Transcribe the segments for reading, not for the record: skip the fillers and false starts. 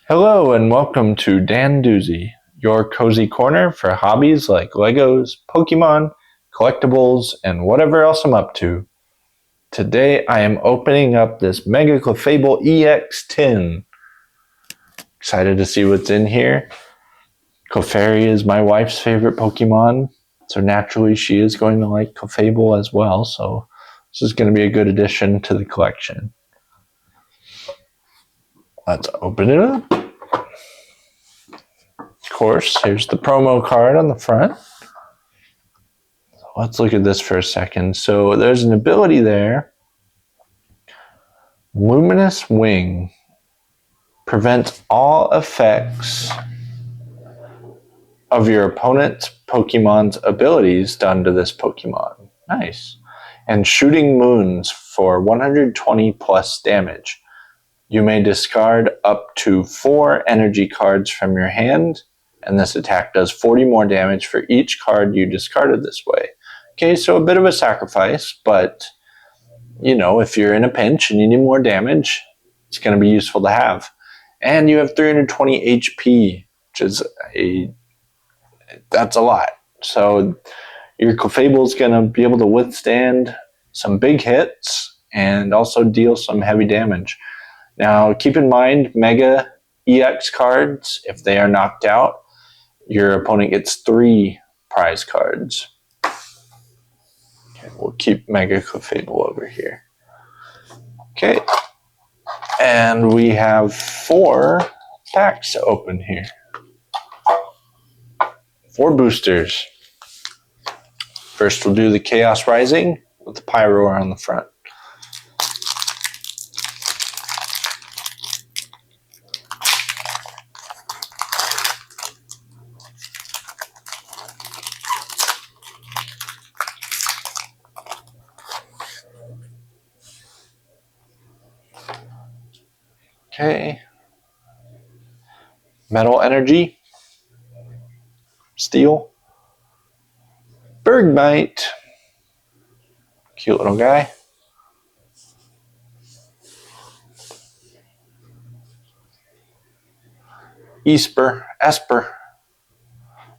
Hello and welcome to Dandoozi, your cozy corner for hobbies like Legos, Pokemon, collectibles, and whatever else I'm up to. Today I am opening up this Mega Clefable EX tin. Excited to see what's in here. Clefairy is my wife's favorite Pokemon, so naturally she is going to like Clefable as well, so this is going to be a good addition to the collection. Let's open it up. Of course, here's the promo card on the front. Let's look at this for a second. So there's an ability there. Luminous Wing prevents all effects of your opponent's Pokemon's abilities done to this Pokemon. Nice. And Shooting Moons for 120 plus damage. You may discard up to 4 energy cards from your hand, and this attack does 40 more damage for each card you discarded this way. Okay, so a bit of a sacrifice, but you know, if you're in a pinch and you need more damage, it's going to be useful to have. And you have 320 HP, which is that's a lot. So your Clefable is going to be able to withstand some big hits and also deal some heavy damage. Now, keep in mind, Mega EX cards, if they are knocked out, your opponent gets 3 prize cards. Okay, we'll keep Mega Clefable over here. Okay, and we have 4 packs to open here. 4 boosters. First, we'll do the Chaos Rising with the Pyroar on the front. Okay. Metal Energy. Steel. Bergmite. Cute little guy. Esper.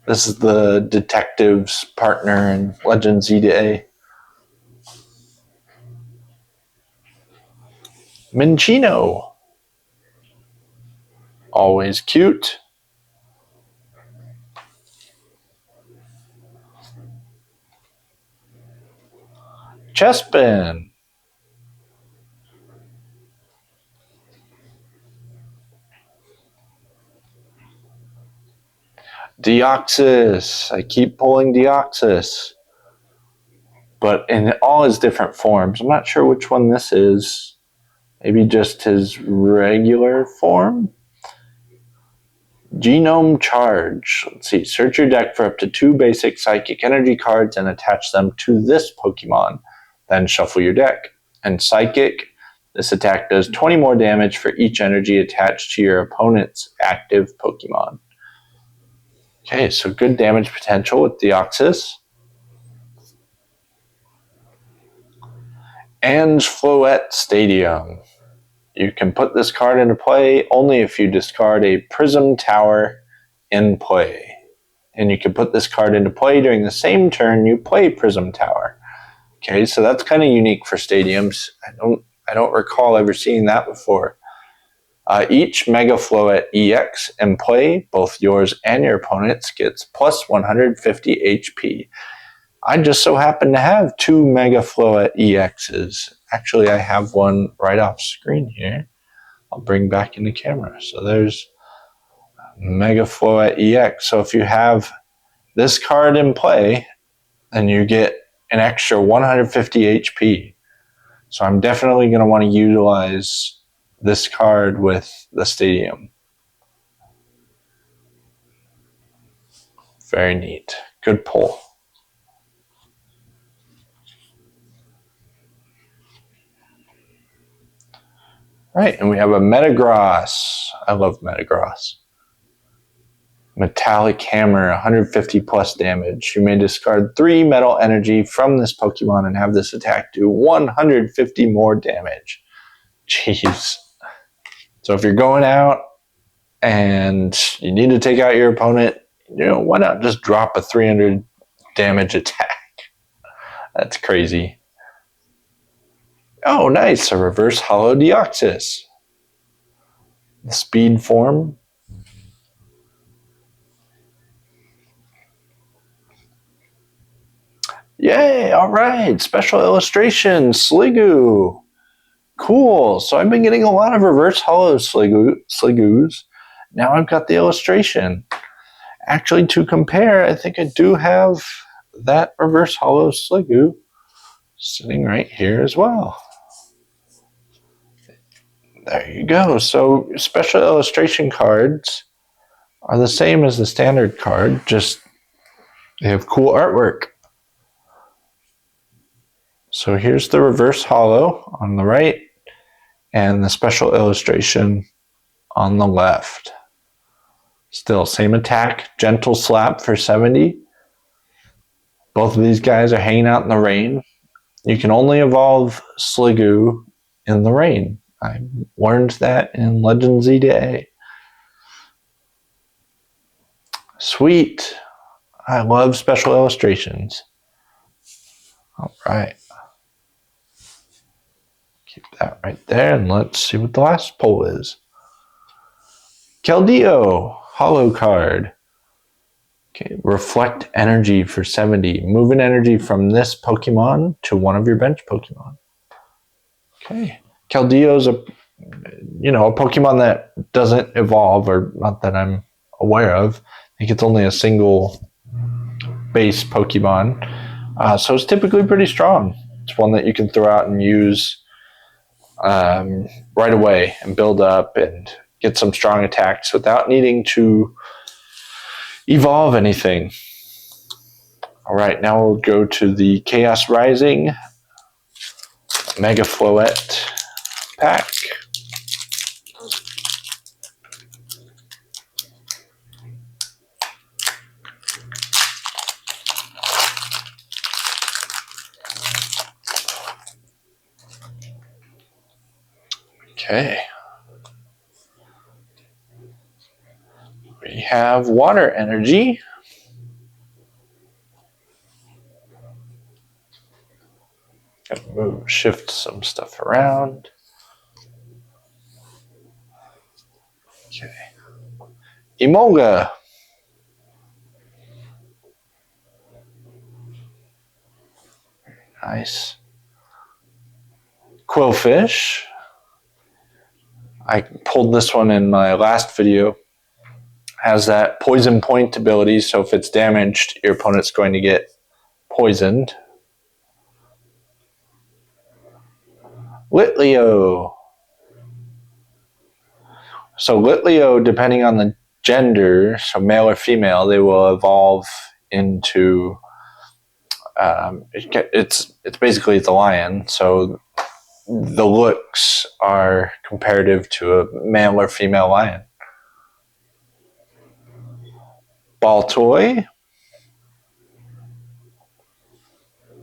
This is the detective's partner in Legend Z-Day. Minccino. Always cute. Chespin. Deoxys. I keep pulling Deoxys. But in all his different forms. I'm not sure which one this is. Maybe just his regular form? Genome Charge. Let's see. Search your deck for up to 2 basic Psychic Energy cards and attach them to this Pokemon. Then shuffle your deck. And Psychic, this attack does 20 more damage for each energy attached to your opponent's active Pokemon. Okay, so good damage potential with Deoxys. And Floette Stadium. You can put this card into play only if you discard a Prism Tower in play. And you can put this card into play during the same turn you play Prism Tower. Okay, so that's kind of unique for stadiums. I don't recall ever seeing that before. Each Mega Floette EX in play, both yours and your opponent's, gets plus 150 HP. I just so happen to have 2 Mega Floette EXs. Actually, I have one right off screen here. I'll bring back in the camera. So there's Mega Floette EX. So if you have this card in play, then you get an extra 150 HP. So I'm definitely going to want to utilize this card with the stadium. Very neat. Good pull. Right, and we have a Metagross. I love Metagross. Metallic Hammer, 150 plus damage. You may discard 3 Metal Energy from this Pokemon and have this attack do 150 more damage. Jeez. So if you're going out and you need to take out your opponent, why not just drop a 300 damage attack? That's crazy. Oh, nice. A reverse hollow Deoxys. The speed form. Yay, all right. Special illustration, Sliggoo. Cool. So I've been getting a lot of reverse hollow Sliggoos. Now I've got the illustration. Actually, to compare, I think I do have that reverse hollow Sliggoo sitting right here as well. There you go. So special illustration cards are the same as the standard card, just they have cool artwork. So here's the reverse hollow on the right and the special illustration on the left. Still same attack, gentle slap for 70. Both of these guys are hanging out in the rain. You can only evolve Sliggoo in the rain. I learned that in Legend Z-A. Sweet. I love special illustrations. All right. Keep that right there, and let's see what the last poll is. Keldeo, hollow card. Okay, reflect energy for 70. Move an energy from this Pokemon to one of your bench Pokemon. Okay. Keldeo's a Pokemon that doesn't evolve, or not that I'm aware of. I think it's only a single base Pokemon. So it's typically pretty strong. It's one that you can throw out and use right away and build up and get some strong attacks without needing to evolve anything. All right, now we'll go to the Chaos Rising Mega Floette pack. Okay. We have Water Energy. Shift some stuff around. Okay. Emolga. Nice. Quillfish. I pulled this one in my last video. Has that poison point ability, so if it's damaged, your opponent's going to get poisoned. Litleo. So Litleo, depending on the gender, so male or female, they will evolve into it's basically the lion. So the looks are comparative to a male or female lion. Baltoy.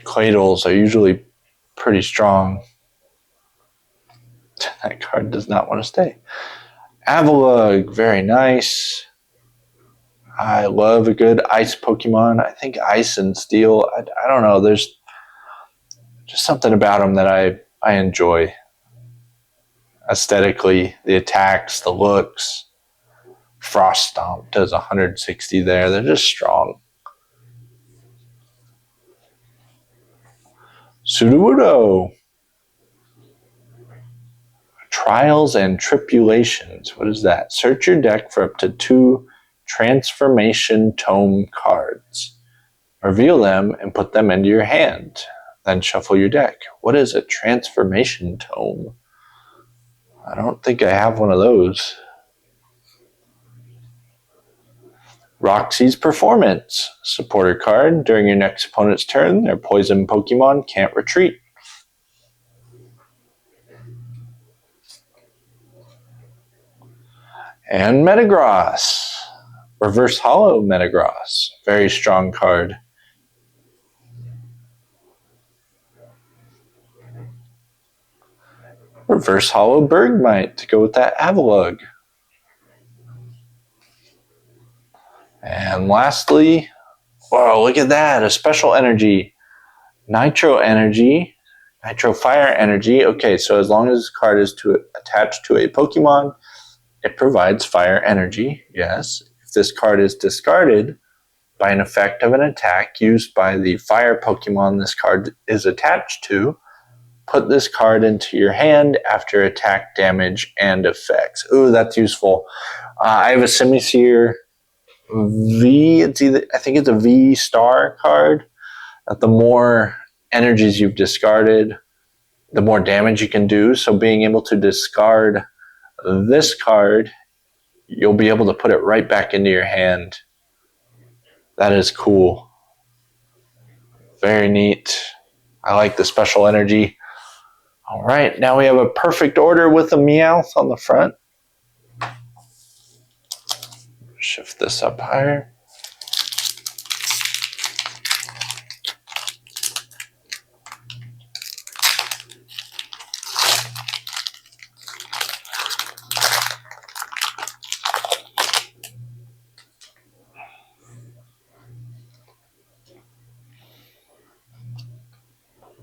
Cladles are usually pretty strong. That card does not want to stay. Avalugg, very nice. I love a good ice Pokemon. I think ice and steel, I don't know. There's just something about them that I enjoy. Aesthetically, the attacks, the looks. Frost Stomp does 160 there. They're just strong. Sudowoodo. Trials and Tribulations. What is that? Search your deck for up to 2 Transformation Tome cards. Reveal them and put them into your hand. Then shuffle your deck. What is a Transformation Tome? I don't think I have one of those. Roxy's Performance. Supporter card. During your next opponent's turn, their poison Pokemon can't retreat. And Metagross. Reverse Hollow Metagross. Very strong card. Reverse Hollow Bergmite to go with that Avalugg. And lastly, whoa, look at that, a special energy. Nitro energy, Nitro fire energy. Okay, so as long as this card is attached to a Pokemon, it provides fire energy, yes. If this card is discarded by an effect of an attack used by the fire Pokemon this card is attached to, put this card into your hand after attack, damage, and effects. Ooh, that's useful. I have a Simisear V. I think it's a V star card. That the more energies you've discarded, the more damage you can do. So being able to discard this card, you'll be able to put it right back into your hand. That is cool. Very neat. I like the special energy. All right, now we have a perfect order with a Meowth on the front. Shift this up higher.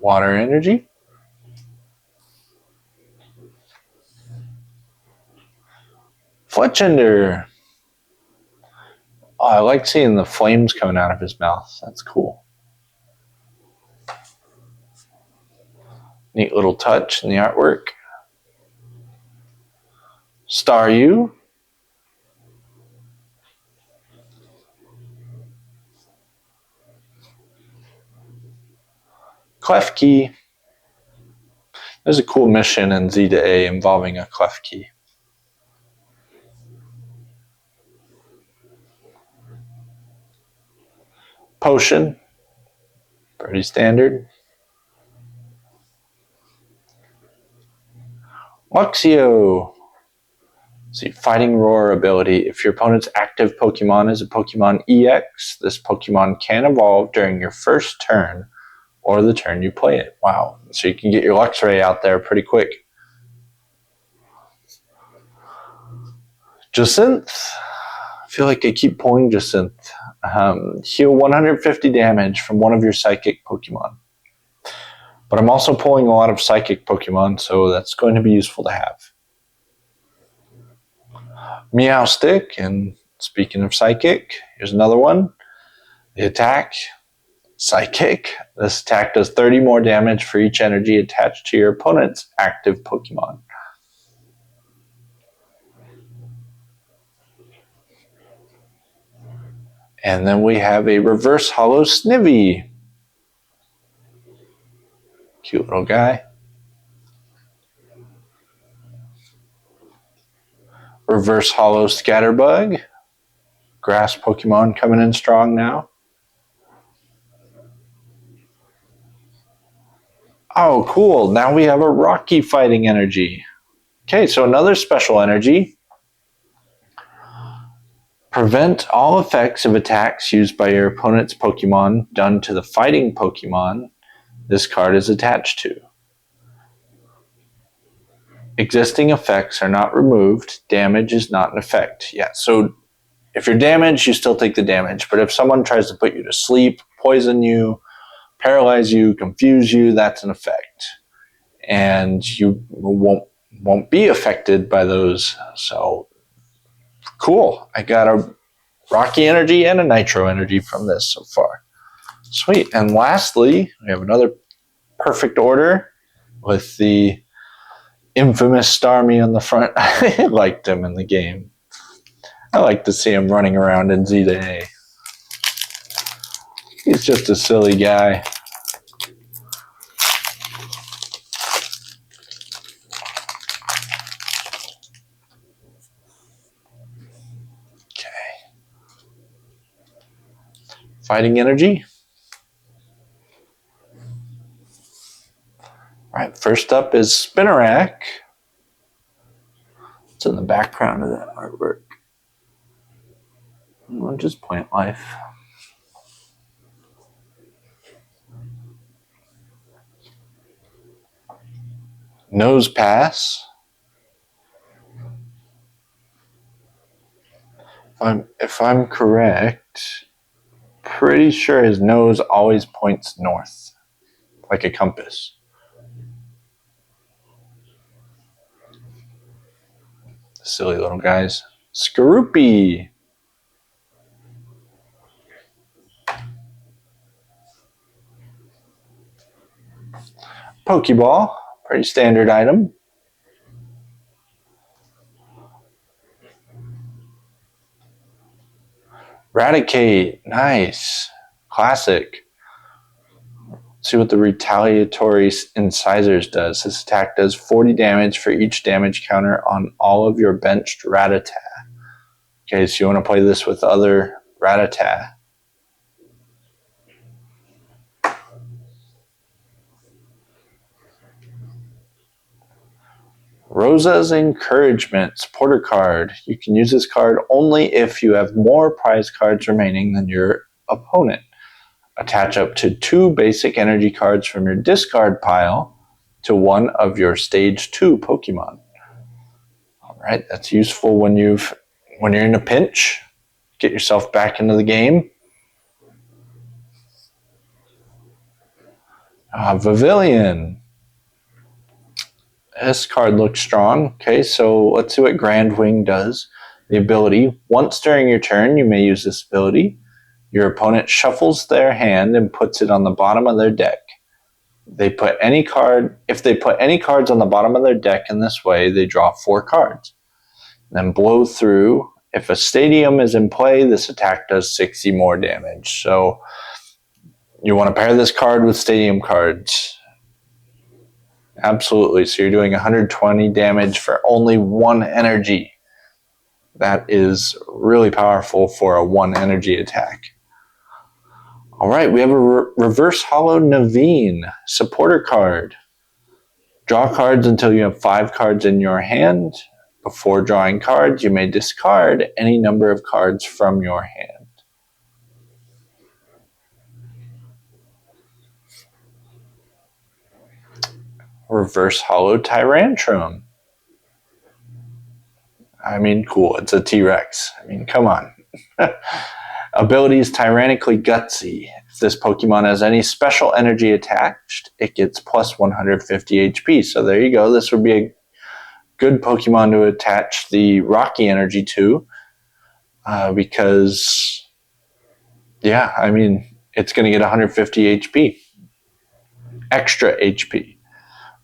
Water energy. Fletchender. Oh, I like seeing the flames coming out of his mouth. That's cool. Neat little touch in the artwork. Staryu. Klefki. There's a cool mission in Z to A involving a Klefki. Potion. Pretty standard. Luxio. See, Fighting Roar ability. If your opponent's active Pokemon is a Pokemon EX, this Pokemon can evolve during your first turn or the turn you play it. Wow. So you can get your Luxray out there pretty quick. Jacynth. I feel like I keep pulling Jacynth. Heal 150 damage from one of your Psychic Pokemon. But I'm also pulling a lot of Psychic Pokemon, so that's going to be useful to have. Meowstic, and speaking of Psychic, here's another one. The attack, Psychic. This attack does 30 more damage for each energy attached to your opponent's active Pokemon. And then we have a Reverse Hollow Snivy. Cute little guy. Reverse Hollow Scatterbug. Grass Pokemon coming in strong now. Oh, cool. Now we have a Rocky Fighting Energy. Okay, so another special energy. Prevent all effects of attacks used by your opponent's Pokemon done to the fighting Pokemon this card is attached to. Existing effects are not removed. Damage is not an effect. Yeah, so if you're damaged, you still take the damage. But if someone tries to put you to sleep, poison you, paralyze you, confuse you, that's an effect. And you won't be affected by those. So cool. I got a Rocky energy and a Nitro energy from this so far. Sweet. And lastly, we have another perfect order with the infamous Starmie on the front. I liked him in the game. I like to see him running around in Z to A. He's just a silly guy. Fighting energy. All right, first up is Spinarak. What's in the background of that artwork? Well, just plant life. Nose Pass. if I'm correct, pretty sure his nose always points north, like a compass. Silly little guys. Skorupi. Pokeball. Pretty standard item. Raticate. Nice. Classic. Let's see what the Retaliatory Incisors does. This attack does 40 damage for each damage counter on all of your benched Rattata. Okay, so you want to play this with other Rattata. Rosa's Encouragement, supporter card. You can use this card only if you have more prize cards remaining than your opponent. Attach up to 2 basic energy cards from your discard pile to one of your stage 2 Pokemon. Alright, that's useful when you're in a pinch. Get yourself back into the game. Pavilion. This card looks strong. Okay, so let's see what Grand Wing does. The ability, once during your turn, you may use this ability. Your opponent shuffles their hand and puts it on the bottom of their deck. If they put any cards on the bottom of their deck in this way, they draw 4 cards. Then blow through. If a stadium is in play, this attack does 60 more damage. So you want to pair this card with stadium cards. Absolutely. So you're doing 120 damage for only 1 energy. That is really powerful for a 1 energy attack. All right, we have a Reverse Hollow Naveen supporter card. Draw cards until you have 5 cards in your hand. Before drawing cards, you may discard any number of cards from your hand. Reverse Hollow Tyrantrum. I mean, cool. It's a T-Rex. I mean, come on. Ability is Tyrannically Gutsy. If this Pokemon has any special energy attached, it gets plus 150 HP. So there you go. This would be a good Pokemon to attach the Rocky energy to. Because, yeah, I mean, it's going to get 150 HP. Extra HP.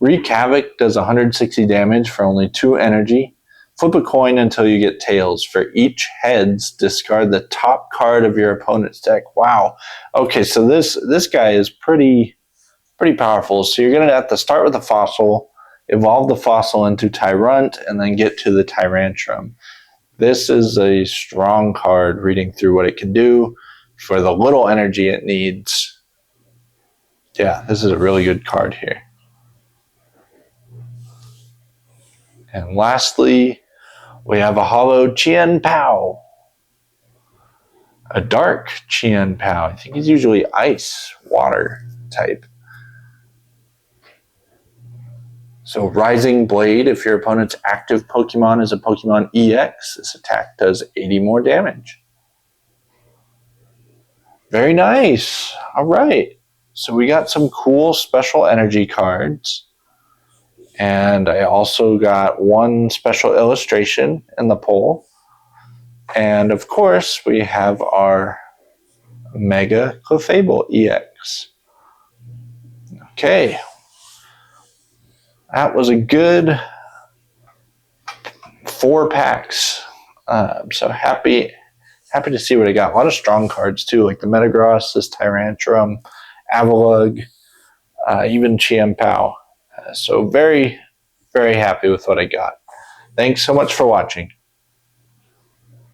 Wreak Havoc does 160 damage for only 2 energy. Flip a coin until you get tails. For each heads, discard the top card of your opponent's deck. Wow. Okay, so this guy is pretty powerful. So you're going to have to start with a fossil, evolve the fossil into Tyrunt, and then get to the Tyrantrum. This is a strong card, reading through what it can do for the little energy it needs. Yeah, this is a really good card here. And lastly, we have a hollow Chien Pao. A dark Chien Pao. I think he's usually ice, water type. So Rising Blade, if your opponent's active Pokemon is a Pokemon EX, this attack does 80 more damage. Very nice. All right. So we got some cool special energy cards. And I also got 1 special illustration in the poll. And of course, we have our Mega Clefable EX. Okay. That was a good 4 packs. So happy to see what I got. A lot of strong cards too, like the Metagross, this Tyrantrum, Avalugg, even Chien Pao. So very, very happy with what I got. Thanks so much for watching.